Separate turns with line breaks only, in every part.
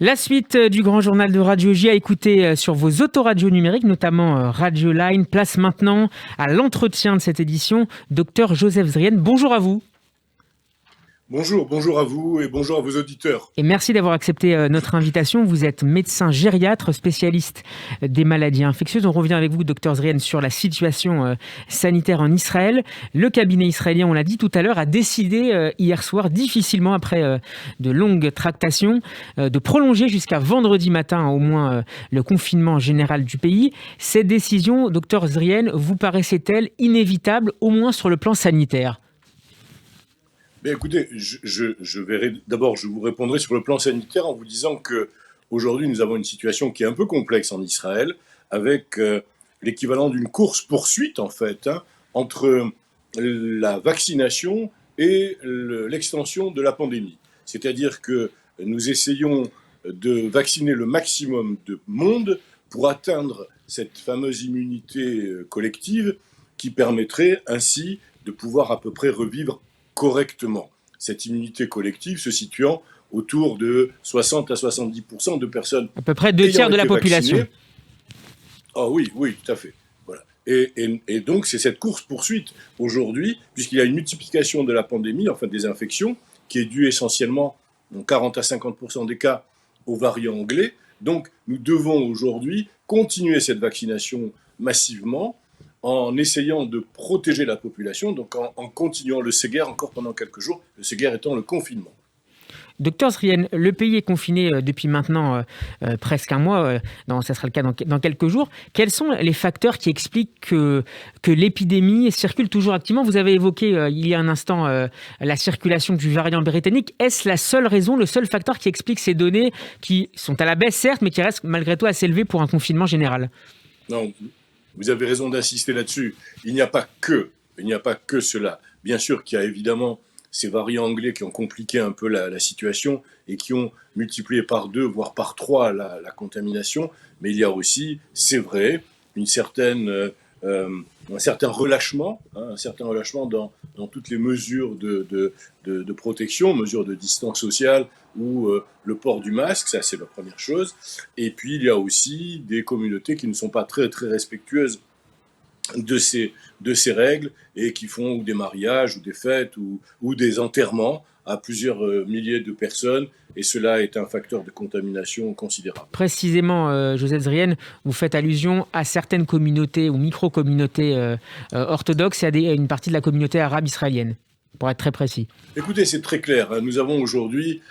La suite du grand journal de Radio J à écouter sur vos autoradios numériques, notamment Radio Line. Place maintenant à l'entretien de cette édition. Docteur Joseph Zrien, bonjour à vous.
Bonjour à vous et bonjour à vos auditeurs.
Et merci d'avoir accepté notre invitation. Vous êtes médecin gériatre, spécialiste des maladies infectieuses. On revient avec vous, docteur Zrien, sur la situation sanitaire en Israël. Le cabinet israélien, on l'a dit tout à l'heure, a décidé hier soir, difficilement après de longues tractations, de prolonger jusqu'à vendredi matin au moins le confinement général du pays. Cette décision, docteur Zrien, vous paraissait-elle inévitable, au moins sur le plan sanitaire ?
Bien, écoutez, d'abord, je vous répondrai sur le plan sanitaire en vous disant que aujourd'hui, nous avons une situation qui est un peu complexe en Israël, avec l'équivalent d'une course-poursuite, en fait, entre la vaccination et l'extension de la pandémie. C'est-à-dire que nous essayons de vacciner le maximum de monde pour atteindre cette fameuse immunité collective qui permettrait ainsi de pouvoir à peu près revivre correctement. Cette immunité collective se situant autour de 60 à 70% de personnes.
À peu près 2/3 de la population.
Ah oui, tout à fait. Voilà. Et donc, c'est cette course-poursuite aujourd'hui, puisqu'il y a une multiplication de la pandémie, enfin des infections, qui est due essentiellement, dans 40 à 50% des cas, au variant anglais. Donc, nous devons aujourd'hui continuer cette vaccination massivement, en essayant de protéger la population, donc en continuant le séguer encore pendant quelques jours, le séguer étant le confinement.
Docteur Zrien, le pays est confiné depuis maintenant presque un mois, ça sera le cas dans quelques jours. Quels sont les facteurs qui expliquent que l'épidémie circule toujours activement ? Vous avez évoqué il y a un instant la circulation du variant britannique. Est-ce la seule raison, le seul facteur qui explique ces données qui sont à la baisse certes, mais qui restent malgré tout assez élevées pour un confinement général ?
Non, vous avez raison d'insister là-dessus. Il n'y a pas que cela. Bien sûr qu'il y a évidemment ces variants anglais qui ont compliqué un peu la situation et qui ont multiplié par 2, voire par 3 la contamination. Mais il y a aussi, c'est vrai, un certain relâchement dans toutes les mesures de protection, mesures de distance sociale ou le port du masque, ça c'est la première chose. Et puis il y a aussi des communautés qui ne sont pas très, très respectueuses de ces règles et qui font des mariages ou des fêtes ou des enterrements à plusieurs milliers de personnes, et cela est un facteur de contamination considérable.
Précisément, Joseph Zrien, vous faites allusion à certaines communautés ou micro-communautés orthodoxes et à une partie de la communauté arabe israélienne, pour être très précis.
Écoutez, c'est très clair. Nous avons aujourd'hui,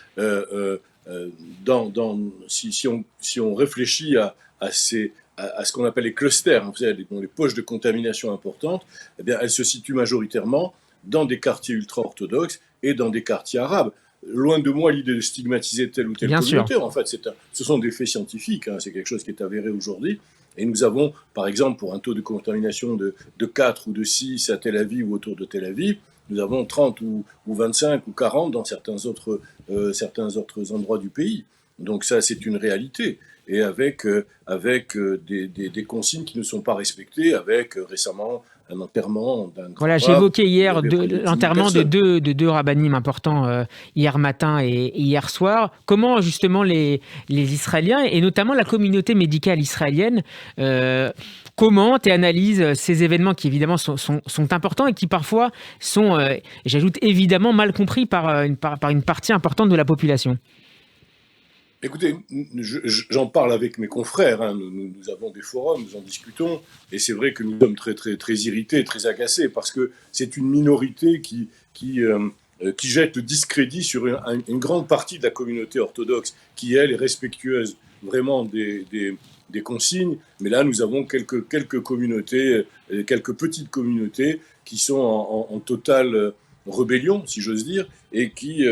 si on réfléchit à ce qu'on appelle les clusters, vous savez, les poches de contamination importantes, eh bien, elles se situent majoritairement dans des quartiers ultra-orthodoxes et dans des quartiers arabes. Loin de moi l'idée de stigmatiser telle ou telle communauté. En fait, ce sont des faits scientifiques, c'est quelque chose qui est avéré aujourd'hui. Et nous avons, par exemple, pour un taux de contamination de 4 ou de 6 à Tel Aviv ou autour de Tel Aviv, nous avons 30 ou 25 ou 40 dans certains autres endroits du pays. Donc ça, c'est une réalité. Et avec des consignes qui ne sont pas respectées, avec récemment un enterrement d'un grand
Voilà, j'ai évoqué hier l'enterrement de deux rabbinimes importants hier matin et hier soir. Comment justement les Israéliens, et notamment la communauté médicale israélienne, commentent et analysent ces événements qui évidemment sont importants et qui parfois sont, j'ajoute évidemment, mal compris par une partie importante de la population ?
Écoutez, j'en parle avec mes confrères, nous avons des forums, nous en discutons, et c'est vrai que nous sommes très, très, très irrités, très agacés, parce que c'est une minorité qui jette le discrédit sur une grande partie de la communauté orthodoxe, qui, elle, est respectueuse vraiment des consignes. Mais là, nous avons quelques communautés, quelques petites communautés qui sont en totale rébellion, si j'ose dire, et qui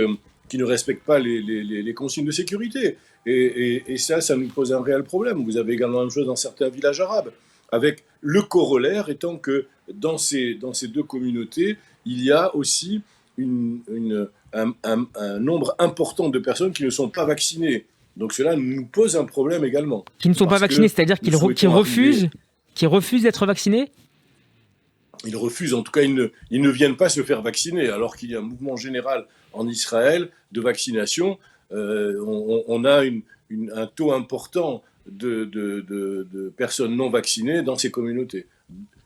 ne respectent pas les consignes de sécurité. Et ça nous pose un réel problème. Vous avez également la même chose dans certains villages arabes, avec le corollaire étant que dans ces deux communautés, il y a aussi un nombre important de personnes qui ne sont pas vaccinées. Donc cela nous pose un problème également.
Qui ne sont pas vaccinés, c'est-à-dire qu'ils refusent d'être vaccinés ?
Ils refusent, en tout cas, ils ne viennent pas se faire vacciner, alors qu'il y a un mouvement général en Israël de vaccination. on a un taux important de personnes non vaccinées dans ces communautés.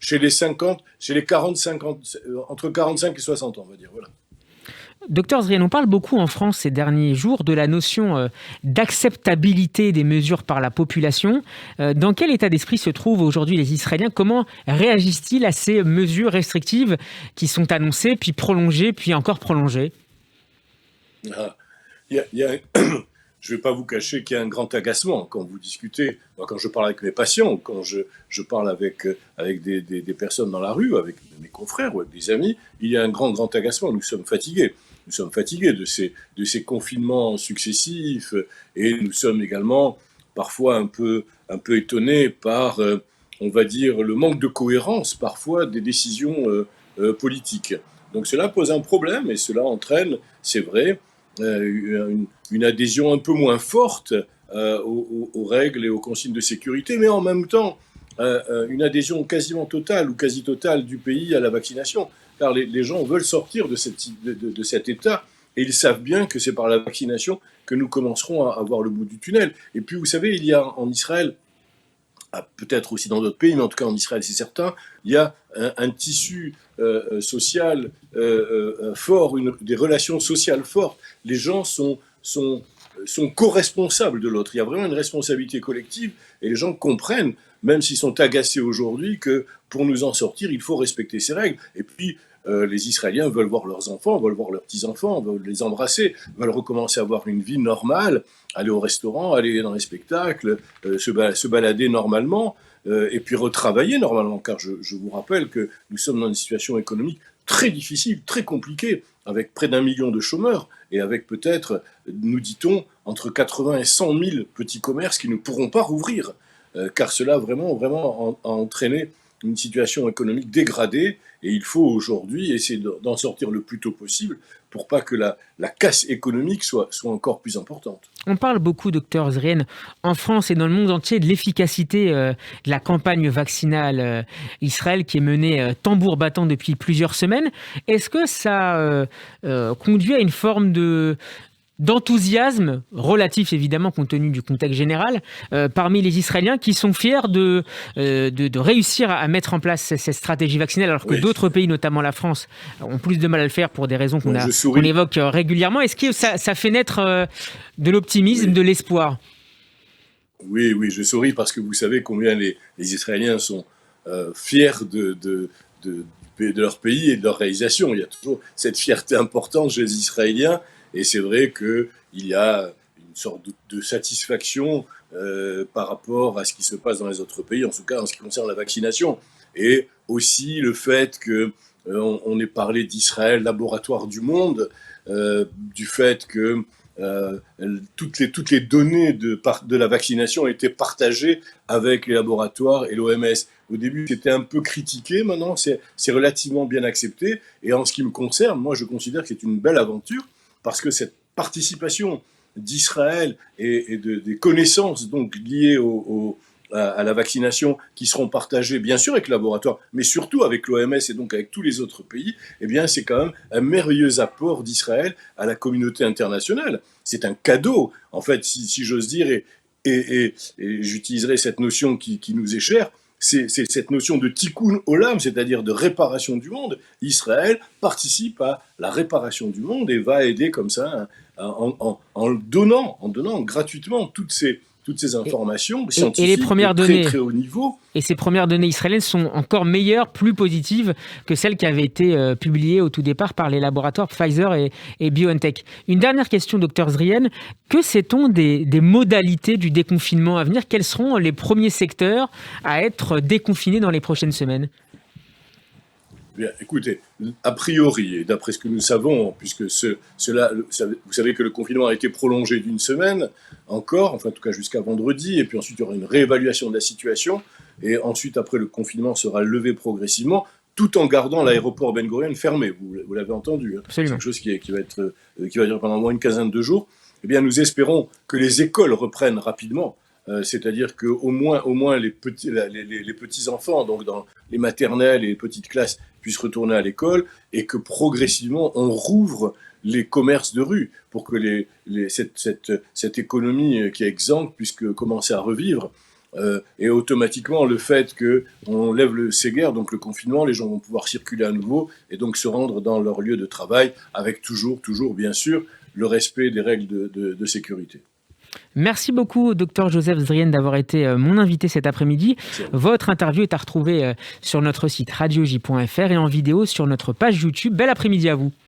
Chez les 40, 50, entre 45 et 60 ans, on va dire. Voilà.
Docteur Zrien, on parle beaucoup en France ces derniers jours de la notion d'acceptabilité des mesures par la population. Dans quel état d'esprit se trouvent aujourd'hui les Israéliens? Comment réagissent-ils à ces mesures restrictives qui sont annoncées, puis prolongées, puis encore prolongées?
Ah, je ne vais pas vous cacher qu'il y a un grand agacement quand vous discutez. Moi, quand je parle avec mes patients, quand je parle avec des personnes dans la rue, avec mes confrères ou avec des amis, il y a un grand agacement. Nous sommes fatigués. Nous sommes fatigués de ces confinements successifs et nous sommes également parfois un peu étonnés par, on va dire, le manque de cohérence parfois des décisions politiques. Donc cela pose un problème et cela entraîne, c'est vrai, une adhésion un peu moins forte aux règles et aux consignes de sécurité, mais en même temps une adhésion quasiment totale ou quasi totale du pays à la vaccination. Car les gens veulent sortir de cet état et ils savent bien que c'est par la vaccination que nous commencerons à voir le bout du tunnel. Et puis vous savez, il y a en Israël, peut-être aussi dans d'autres pays, mais en tout cas en Israël c'est certain, il y a un tissu social fort, des relations sociales fortes. Les gens sont co-responsables de l'autre. Il y a vraiment une responsabilité collective et les gens comprennent, même s'ils sont agacés aujourd'hui, que pour nous en sortir, il faut respecter ces règles. Et puis, les Israéliens veulent voir leurs enfants, veulent voir leurs petits-enfants, veulent les embrasser, veulent recommencer à avoir une vie normale, aller au restaurant, aller dans les spectacles, se balader normalement, et puis retravailler normalement, car je vous rappelle que nous sommes dans une situation économique très difficile, très compliquée, avec près d'1 million de chômeurs, et avec peut-être, nous dit-on, entre 80 et 100 000 petits commerces qui ne pourront pas rouvrir, car cela vraiment a entraîné une situation économique dégradée, et il faut aujourd'hui essayer d'en sortir le plus tôt possible pour pas que la casse économique soit encore plus importante.
On parle beaucoup, docteur Zrien, en France et dans le monde entier, de l'efficacité de la campagne vaccinale Israël qui est menée tambour battant depuis plusieurs semaines. Est-ce que ça conduit à une forme d'enthousiasme relatif, évidemment, compte tenu du contexte général, parmi les Israéliens qui sont fiers de réussir à mettre en place cette stratégie vaccinale, alors que d'autres pays, notamment la France, ont plus de mal à le faire pour des raisons qu'on évoque régulièrement. Est-ce que ça fait naître de l'optimisme, de l'espoir?
Oui, je souris parce que vous savez combien les Israéliens sont fiers de leur pays et de leur réalisation. Il y a toujours cette fierté importante chez les Israéliens. Et c'est vrai qu'il y a une sorte de satisfaction par rapport à ce qui se passe dans les autres pays, en tout cas en ce qui concerne la vaccination. Et aussi le fait qu'on ait parlé d'Israël, laboratoire du monde, du fait que toutes les données de la vaccination étaient partagées avec les laboratoires et l'OMS. Au début, c'était un peu critiqué, maintenant c'est relativement bien accepté. Et en ce qui me concerne, moi je considère que c'est une belle aventure, parce que cette participation d'Israël et des connaissances donc liées à la vaccination qui seront partagées bien sûr avec le laboratoire, mais surtout avec l'OMS et donc avec tous les autres pays, eh bien c'est quand même un merveilleux apport d'Israël à la communauté internationale. C'est un cadeau, en fait, si j'ose dire, et j'utiliserai cette notion qui nous est chère, c'est cette notion de tikkun olam, c'est-à-dire de réparation du monde. Israël participe à la réparation du monde et va aider comme ça en donnant gratuitement toutes ces informations scientifiques
et les premières
de
données,
très haut niveau.
Et ces premières données israéliennes sont encore meilleures, plus positives que celles qui avaient été publiées au tout départ par les laboratoires Pfizer et BioNTech. Une dernière question, docteur Zrien. Que sait-on des modalités du déconfinement à venir? Quels seront les premiers secteurs à être déconfinés dans les prochaines semaines?
Bien, écoutez, a priori, et d'après ce que nous savons, puisque vous savez que le confinement a été prolongé d'1 semaine encore, enfin en tout cas jusqu'à vendredi, et puis ensuite il y aura une réévaluation de la situation, et ensuite après le confinement sera levé progressivement, tout en gardant l'aéroport Ben Gurion fermé, vous l'avez entendu, hein. C'est quelque chose qui va durer pendant au moins une quinzaine de jours. Eh bien nous espérons que les écoles reprennent rapidement, c'est-à-dire qu'au moins les petits enfants, donc dans les maternelles et les petites classes, puissent retourner à l'école et que progressivement on rouvre les commerces de rue pour que cette économie qui est exsangue puisse commencer à revivre. Et automatiquement, le fait qu'on lève le séguer, donc le confinement, les gens vont pouvoir circuler à nouveau et donc se rendre dans leur lieu de travail avec toujours, bien sûr, le respect des règles de sécurité.
Merci beaucoup, Dr Joseph Zdrien, d'avoir été mon invité cet après-midi. Votre interview est à retrouver sur notre site radioj.fr et en vidéo sur notre page YouTube. Bel après-midi à vous.